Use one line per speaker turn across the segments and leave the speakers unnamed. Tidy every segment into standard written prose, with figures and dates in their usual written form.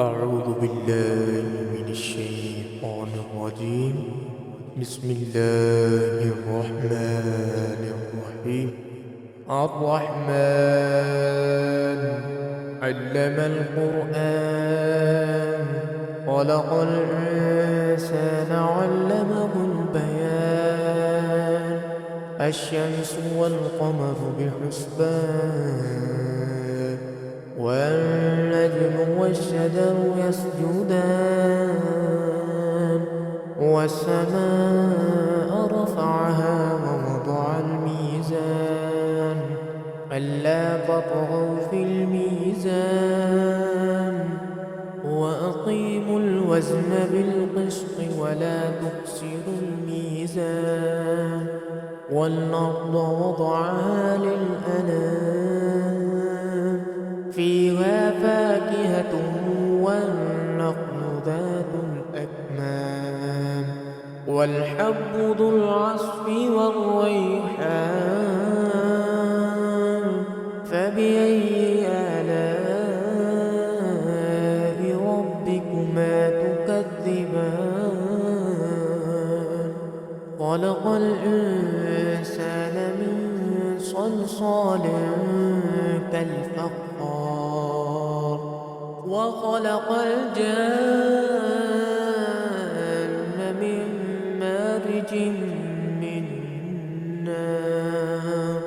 أعوذ بالله من الشيطان الرجيم. بسم الله الرحمن الرحيم. الرحمن علم القرآن، خلق الإنسان علمه البيان. الشمس والقمر بحسبان، والنجم والشجر يسجدان. والسماء رفعها ووضع الميزان، ألا تطغوا في الميزان. وأقيموا الوزن بالقسط ولا تخسروا الميزان. والأرض وضعها للأنام، فيها فاكهة والنخل ذات الأكمام، والحب ذو العصف والريحان. فبأي آلاء ربكما تكذبان؟ خلق الإنسان من صلصال كالفخار، وخلق الجان من مارج من نار.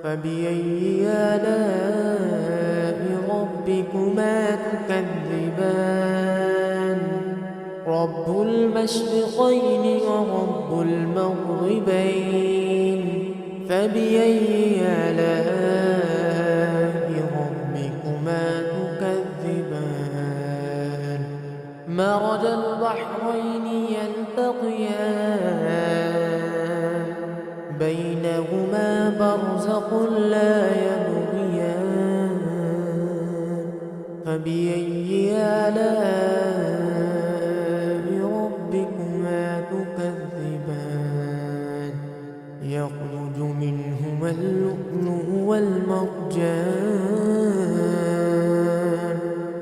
فبأي آلاء ربكما تكذبان؟ رب المشرقين ورب المغربين. فبأي آلاء ربكما تكذبان؟ مرج البحرين يلتقيان، بينهما برزخ لا يبغيان. فبأي آلاء ربكما تكذبان؟ يخرج منهما اللؤلؤ والمرجان.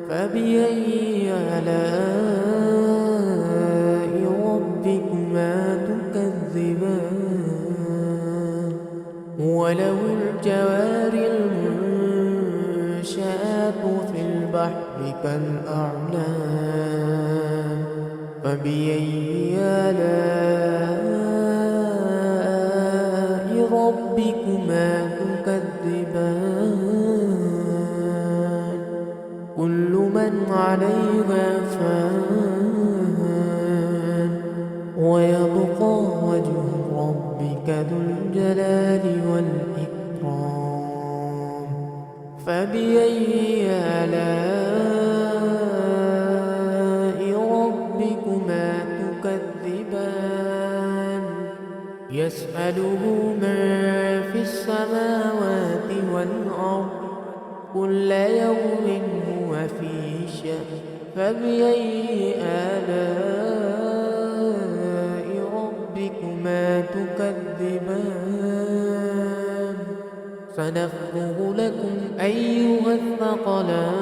فبأي آلاء ربكما تكذبان؟ وله الجوار المنشآت في البحر كالأعلام. فبأي آلاء ربكما تكذبان؟ كل من عليها فان، ويبقى وجه ربك ذو الجلال والإكرام. فبأي آلاء ربكما تكذبان؟ يسأله من في السماوات والأرض، كل يوم هو في شأن. فبأي آلاء ربكما تكذبان؟ سنفرغ لكم أيها الثقلان.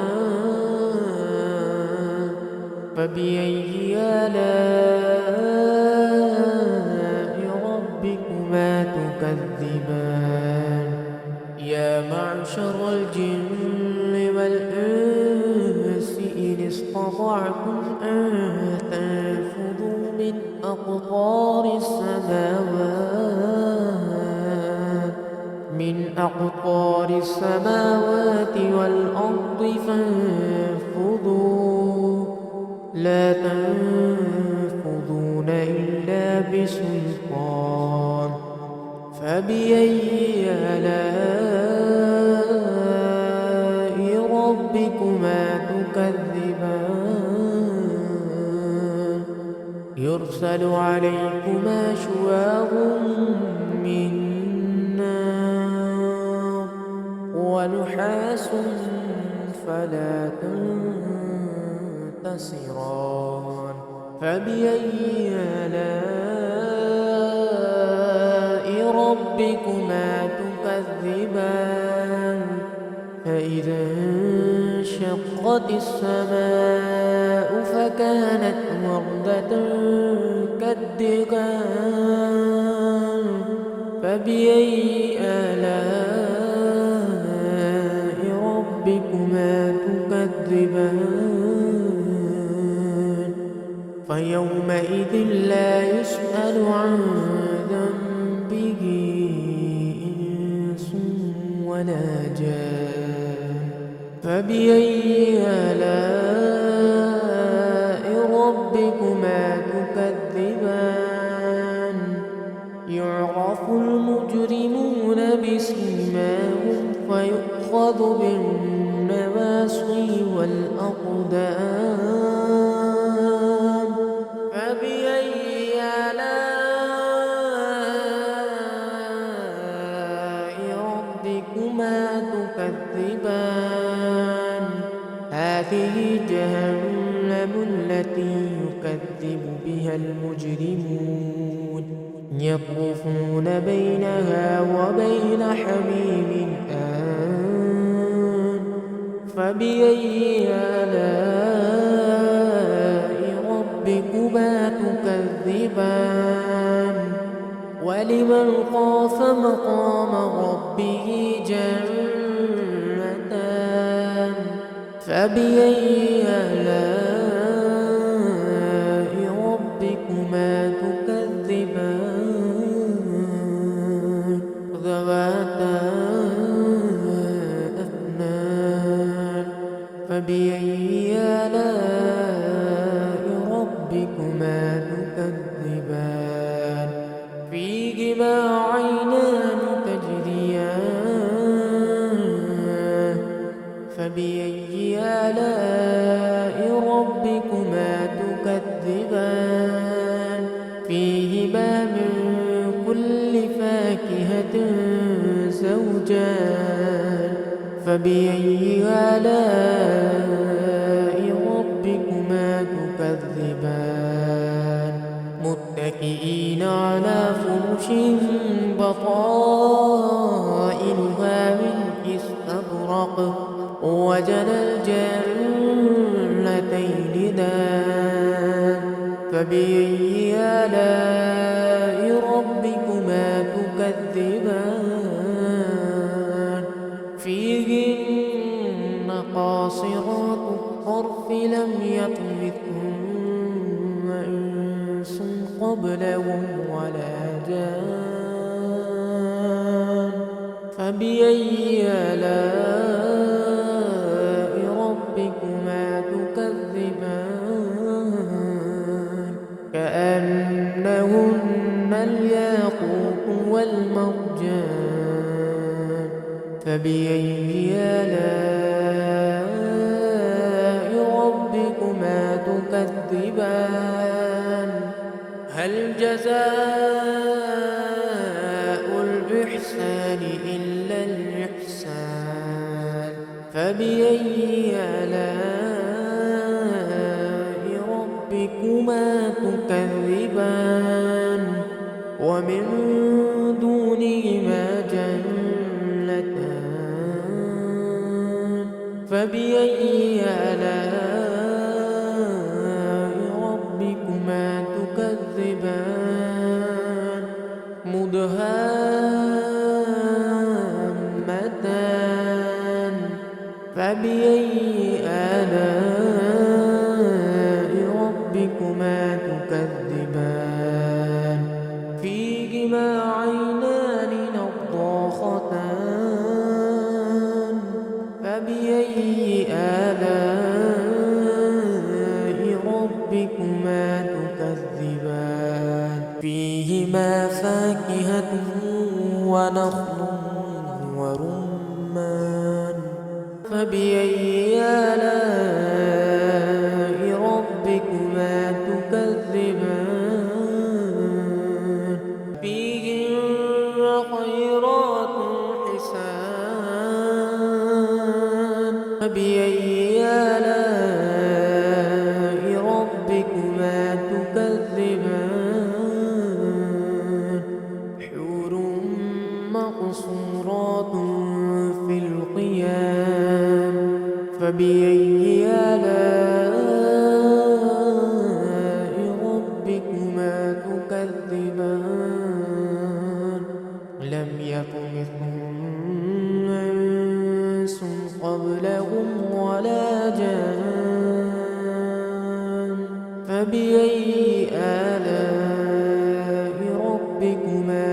فبأي آلاء ربكما تكذبان؟ يا معشر الجن والإنس إن استطعتم أن تنفذوا من أقطار السماوات والأرض فانفذوا، لا تنفذون إلا بسلطان. فبأي آلاء ربكما تكذبان؟ يرسل عليكما شواظ من نار، ونحاس فلا تنتصران. فبأي آلاء ربكما تكذبان؟ فإذا انشقت السماء كانت وردة كالدهان فبأي آلاء ربكما تكذبان فيومئذ لا يسأل عن ذنبه إنس ولا جان فبأي آلاء ربكما تكذبان يعرف المجرمون بسيماهم فيؤخذ بالنواصي والأقدام فبأي آلاء ربكما تكذبان هذه جهنم التي يكذب بها المجرمون يطوفون بينها وبين حميم آن فبأي آلاء ربكما تكذبان ولمن خاف مقام ربه جنتان فبأي آلاء ربكما تكذبان ذواتا أفنان فبأي آلاء ربكما تكذبان فيهما عينان تجريان فبأي آلاء ربكما تكذبان فيهما من كل فاكهة زوجان فبأي آلاء ربكما تكذبان متكئين على فرش بطائنها من استبرق وجنى الجنتين دان فبأي آلاء ربكما تكذبان فيهن قاصرات الطرف لم يطمثهن إنس قبلهم ولا جان فبأي آلاء ربكما تكذبان كأنهن الياقوت والمرجان فبأي آلاء ربكما تكذبان هل جزاء الإحسان إلا الإحسان فبأي آلاء ربكما تكذبان ومن دونهما جنتان فبأي آلاء ربكما تكذبان مدهامتان فبأي آلاء ربكما تكذبان فيهما عينان نضاختان فبأي آلاء فبأي آلاء ربكما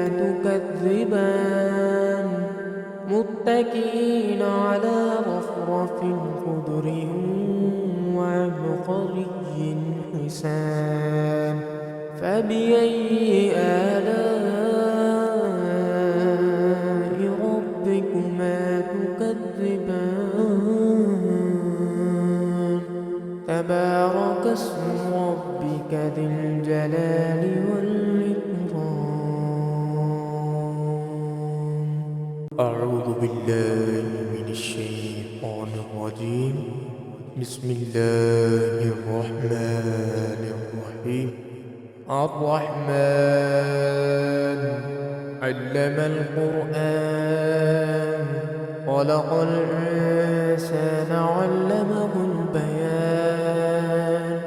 تكذبان متكئين على رفرف خضر وعبقري حسان فبأي آلاء ربكما تكذبان تبارك اسم ربك ذي الجلال والإكرام. أعوذ بالله من الشيطان الرجيم. بسم الله الرحمن الرحيم. الرحمن علم القرآن خلق الإنسان علمه البيان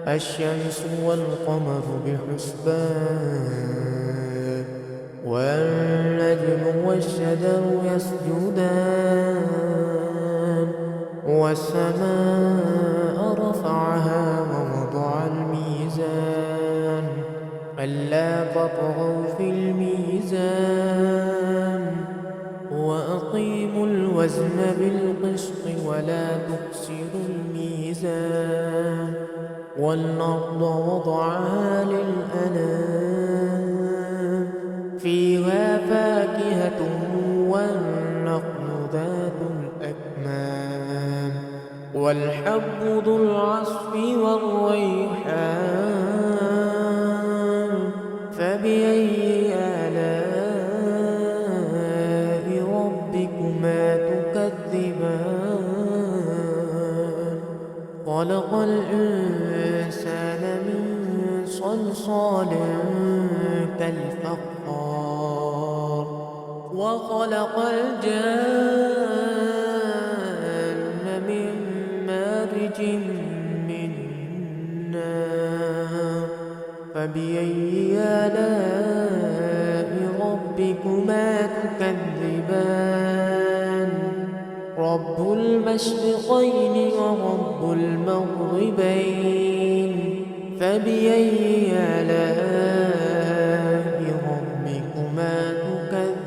الشمس والقمر بحسبان والنجم والشجر يسجدان والسماء رفعها ووضع الميزان ألا تطغوا في الميزان وأقيموا الوزن بالقسط ولا تخسروا الميزان والأرض وضعها للأنام فيها فاكهة والنخل ذات الأكمام والحب ذو العصف والريحان فبأي آلاء ربكما تكذبان خلق الإنسان من صلصال كالفخار وخلق الجان من مارج من نار فبأي آلاء ربكما تكذبان رب المشرقين ورب المغربين فبأي آلاء ربكما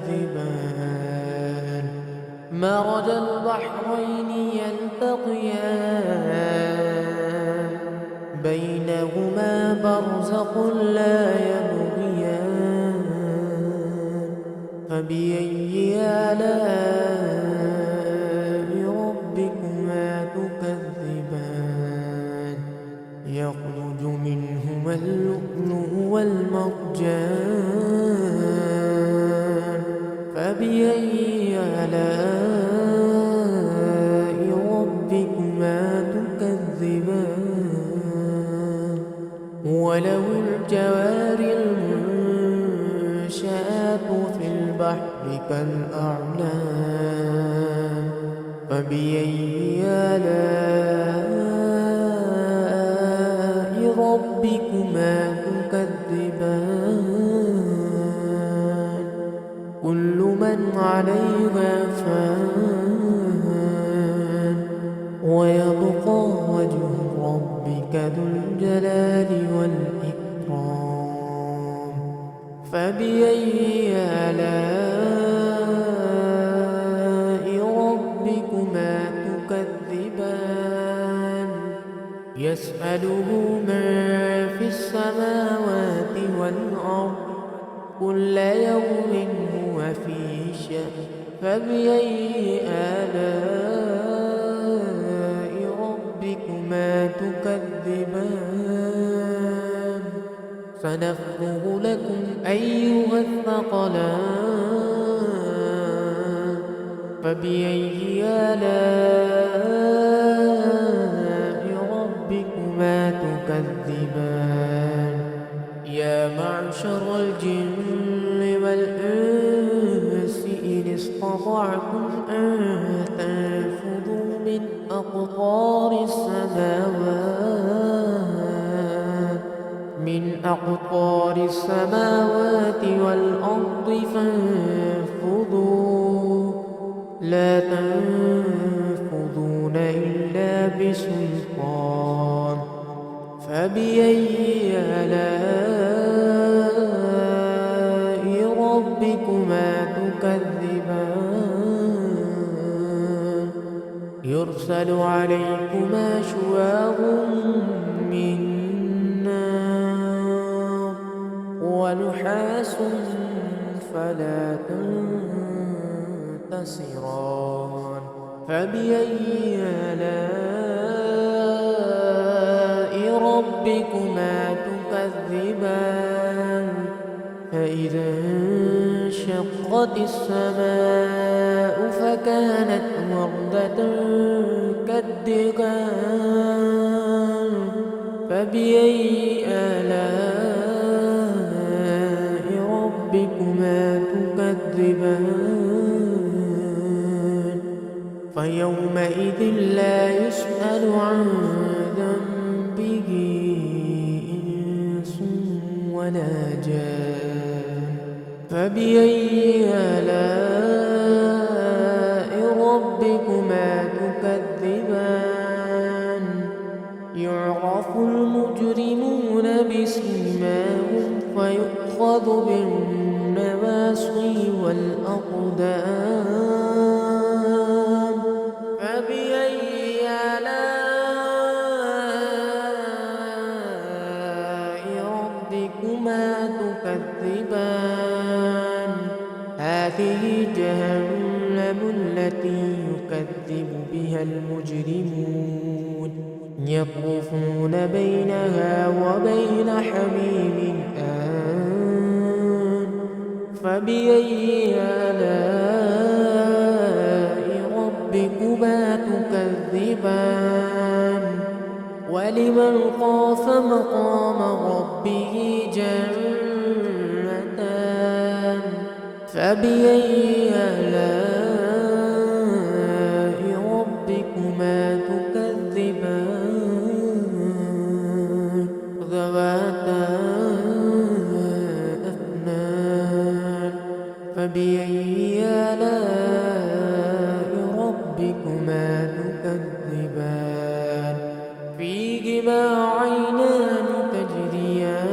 تكذبان مرج البحرين يلتقيان بينهما برزخ لا يبغيان فبأي آلاء ربكما تكذبان يخرج منهما اللؤلؤ والمرجان فبأي آلاء ربكما تكذبان وله الجوار المنشآت في البحر كالأعلام فبأي آلاء ربكما تكذبان كل من عليها فان ويبقى وجه ربك ذو الجلال والإكرام فبأي آلاء ربكما تكذبان يسأله من في السماوات والأرض كل يوم هو في شأن فبأي آلاء ربكما تكذبان سنفرغ لكم أيها الثقلان فبأي آلاء ربكما تكذبان يا معشر الجن والإنس إن استطعتم أن تنفذوا من أقطار السماوات والأرض فانفذوا لا تنفذون إلا بسلطان فبأي آلاء ربكما تكذبان يرسل عليكما شواظ من نار ونحاس فلا تنتصران فبأي آلاء ربكما تكذبان فإذا انشقت السماء فكانت وردة كالدهان فبأي آلاء ربكما تكذبان فيومئذ لا يسأل عن ذنبه إنس ولا جان فبأي آلاء ربكما تكذبان يعرف المجرمون بسيماهم فيؤخذ بالنواصي والأقدام فبأي آلاء ربكما تكذبان هذه جهنم التي يكذب بها المجرمون يطوفون بينها وبين حميم آن فبأي آلاء ربكما تكذبان ولمن خاف مقام ربه جنتان فبأي آلاء ربكما تكذبان ذواتا أفنان فبأي آلاء ربكما تكذبان فيهما عينان تجريان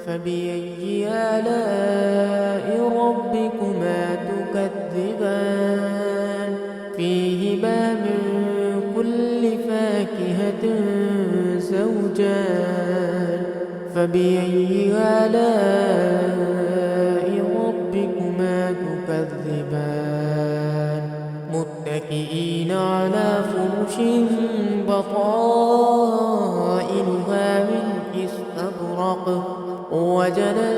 فبأي آلاء ربكما تكذبان فيهما من كل فاكهة زوجان فبأي آلاء ربكما تكذبان متكئين على فرش بطائنها من استبرق وجنى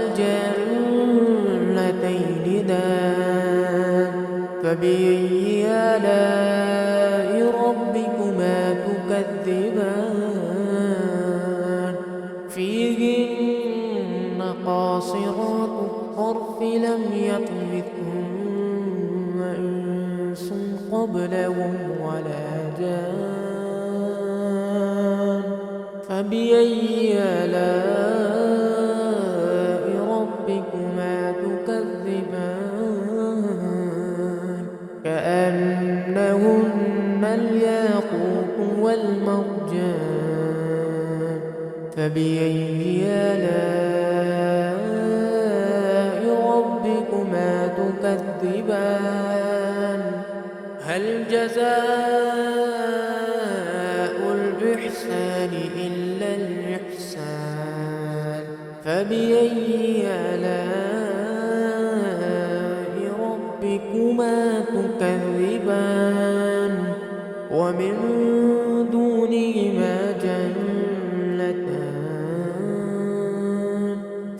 الجنتين دان فبأي آلاء ربكما تكذبان فيهن قاصرات الطرف لم يطمثهن إنس قبلهم ولا جان فبأي آلاء ربكما تكذبان كأنهن الياقوت والمرجان فبأي آلاء ربكما تكذبان هل جزاء الإحسان إلا الإحسان فبأي آلاء ربكما تكذبان ومن دونهما جنتان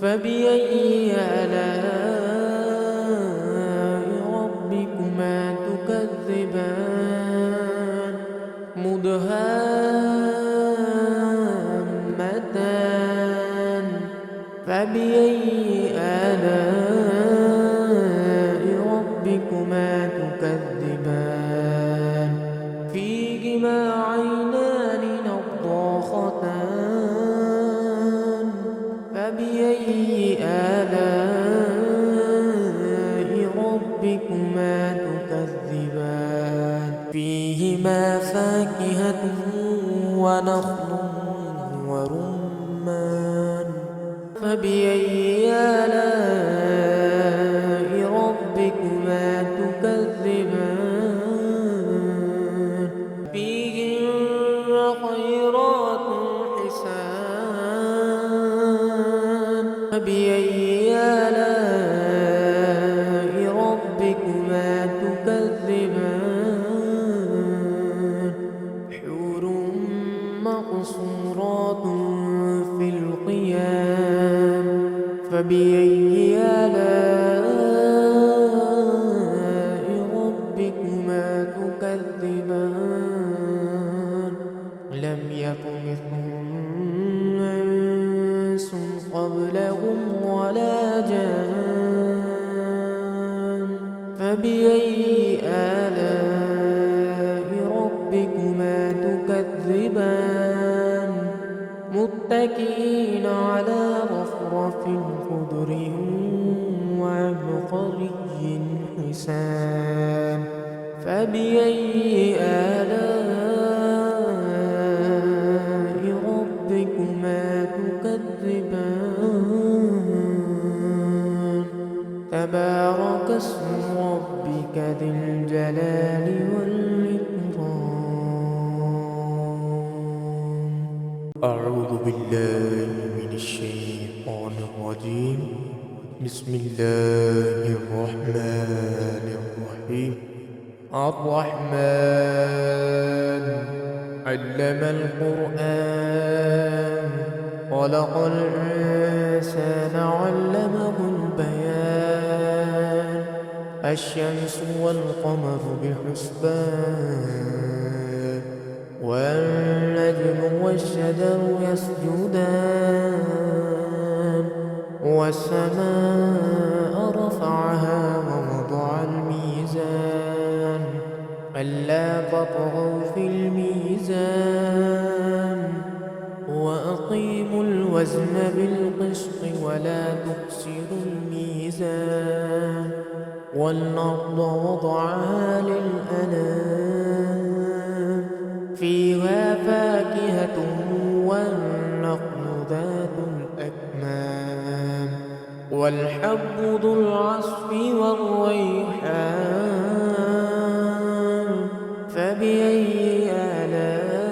فبأي آلاء ربكما تكذبان مدهامتان فبأي آلاء ربكما تكذبان فيهما عينان نضاختان فبأي آلاء ربكما تكذبان فيهما فاكهة ونخل ورمان فبأي آلاء ربكما تكذبان فيهن خيرات حسان فبأي آلاء ربكما تكذبان حور مقصورات في الخيام فبأي آلاء ربكما تكذبان لم يطمثهن إنس قبلهم ولا جان فبأي آلاء ربكما تكذبان متكئين على رفرف خضر وعبقري حسان فبأي آلاء ربكما تكذبان تبارك اسم ربك ذي الجلال والإكرام أعوذ بالله من الشيطان الرجيم بسم الله الرحمن الرحيم الرحمن علم القرآن خلق الإنسان علمه البيان الشمس والقمر بحسبان والنجم والشجر يسجدان والسماء رفعها ووضع الميزان ألا تطغوا في الميزان وأقيموا الوزن بالقسط ولا تخسروا الميزان والأرض وضعها للأنام فيها فاكهة والنخل ذات الأكمام والحب ذو العصف والريحان فبأي آلاء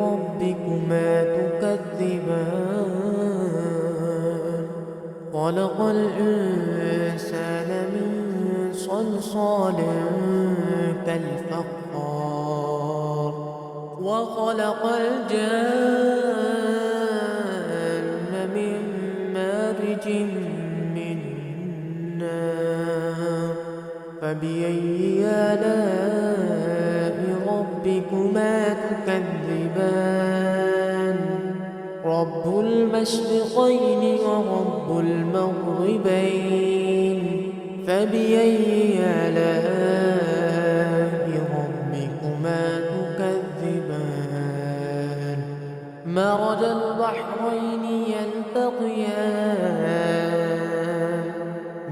ربكما تكذبان خلق الإنسان من صلصال كالفخار وخلق الجان من مارج من نار فبأي آلاء ربكما تكذبان رب المشرقين ورب المغربين فبأي آلاء ربكما تكذبان مرج البحرين يلتقيان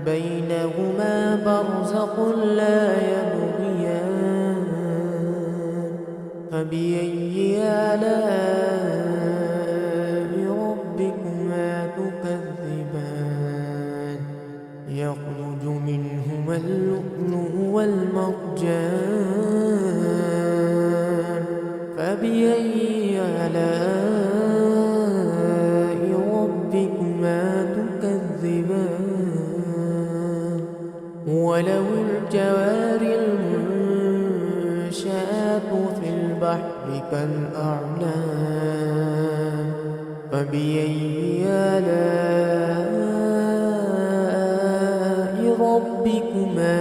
بينهما برزق لا يبغيان فبأي آلاء ربكما تكذبان يخرج منهما اللؤلؤ والمرجان فبأي آلاء ربكما تكذبان وله الجوار المنشآت في البحر كالأعلام فبأي آلاء ربكما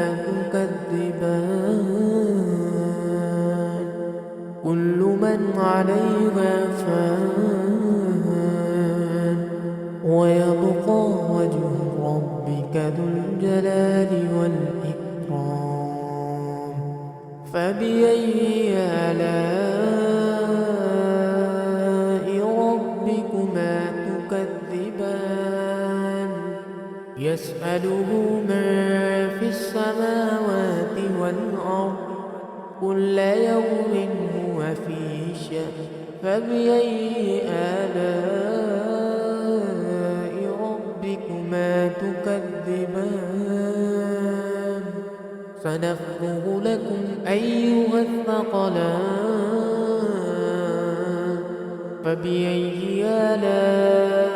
تكذبان كل من عليها فان ويبقى وجه ربك ذو الجلال والإكرام فبأي آلاء ربكما تكذبان يسأله من في السماوات والأرض كل يوم هو في شأن فبأي آلاء ربكما تكذبان سنفرغ لكم أيها الثقلان فبأي آلاء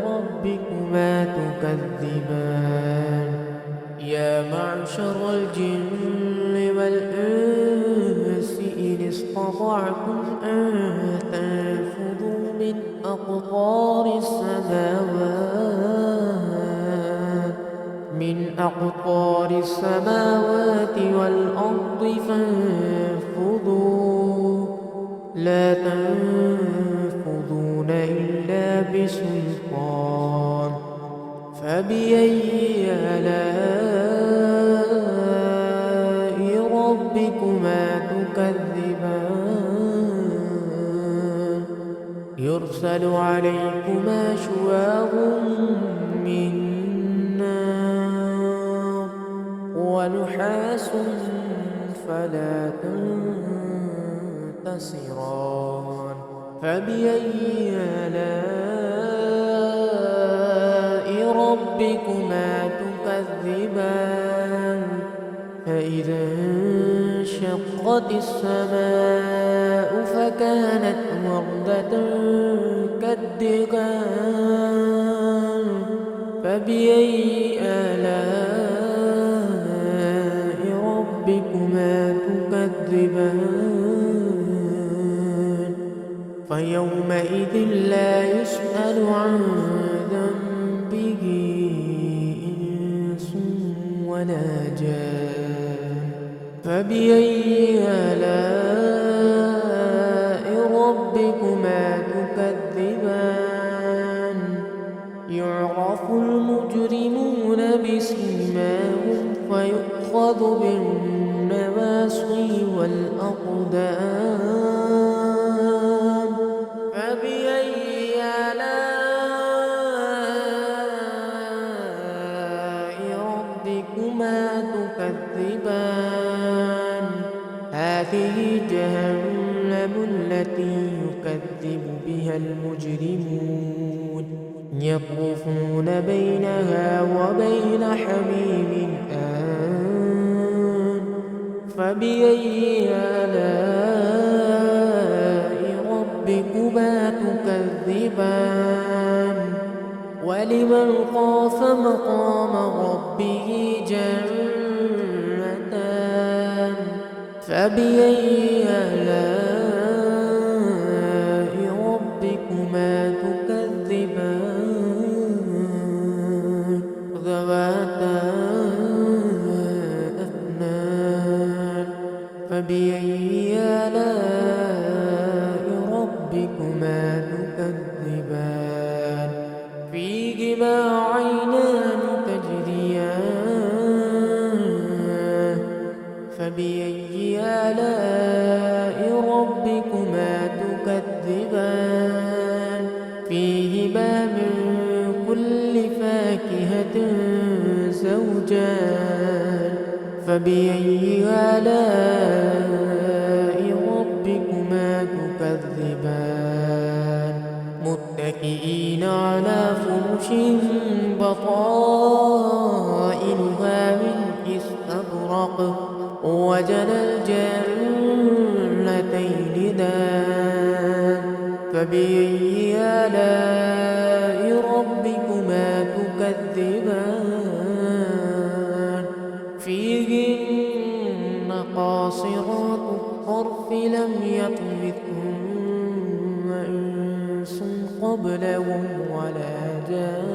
ربكما تكذبان يا معشر الجن والإنس إن استطعتم أن تنفذوا من أقطار السماوات والأرض فانفذوا لا تنفذون إلا بسلطان فبأي آلاء ربكما تكذبان يرسل عليكما شواظ من نار ونحاس فلا تنتصران فبأي آلاء ربكما تكذبان فإذا انشقت السماء فكانت وردة كالدهان فبأي آلاء ربكما تكذبان فيومئذ لا يسأل عن ذنبه إنس ولا جان فبأي آلاء ربكما تكذبان يعرف المجرمون بسيماهم فيؤخذ بالنواصي والأقدام فبأي آلاء ربكما تكذبان هذه جهنم التي يكذب بها المجرمون يطوفون بينها وبين حميم آن فبأي آلاء ربكما تكذبان ولمن خاف مقام ربه جنتان فبأي آلاء ربكما تكذبان ذواتا أفنان فبأي آلاء ربكما تكذبان فيهما عينان تجريان فبأي آلاء ربكما تكذبان فيهما من كل فاكهة زوجان فبأي آلاء ربكما تكذبان متكئين على فرش بطائنها من استبرق وجنى الجنتين دان فبأي آلاء ربكما تكذبان فيهن قاصرات الطرف لم يطمثهن إنس قبلهم ولا جان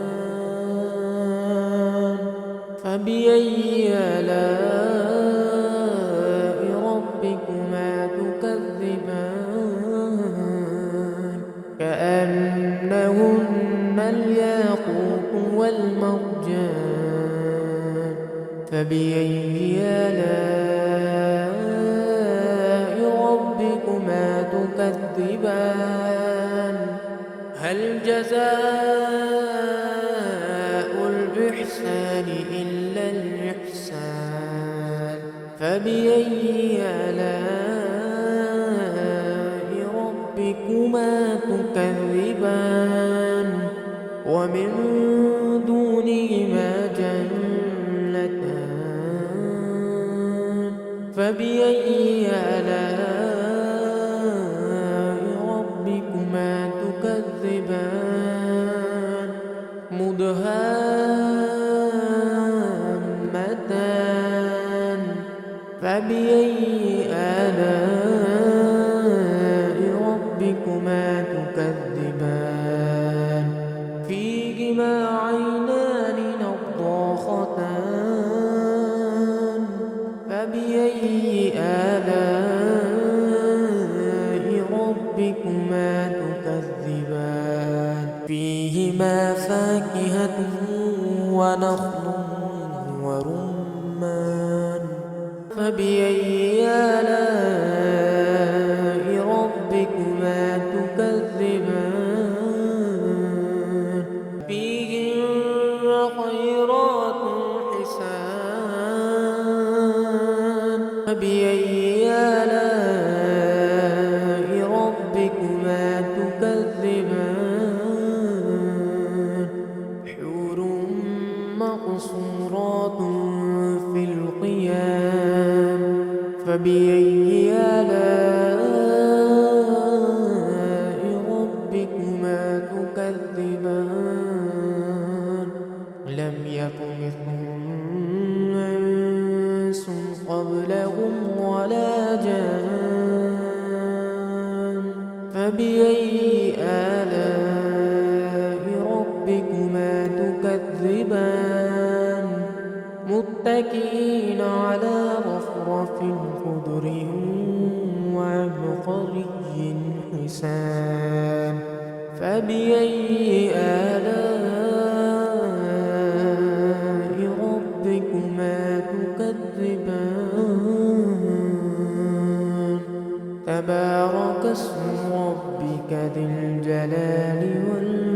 فبأي آلاء ربكما تكذبان كأنهن الياقوت والمرجان فبأي آلاء ربكما تكذبان هل جزاء الإحسان إلا الإحسان فبأي آلاء ربكما تكذبان ومن دونهما جنتان فبأي آلاء ربكما تكذبان مدهامتان فبأي آلاء ربكما تكذبان فيهما عينان نضاختان فبأي آلاء ربكما تكذبان فيهما فاكهة ونخل ورمان فبأي آلاء ربكما تكذبان فيهن خيرات حسان فبأي آلاء ربكما تكذبان حور مقصورات في الخيام فبأي آلاء ربكما تكذبان لم يطمثهن إنس قبلهم ولا جان فبأي آلاء ربكما تكذبان متكئين على رفرف خضر وعبقري حسان فبأي آلاء ربكما تكذبان تبارك اسم ربك ذي الجلال والإكرام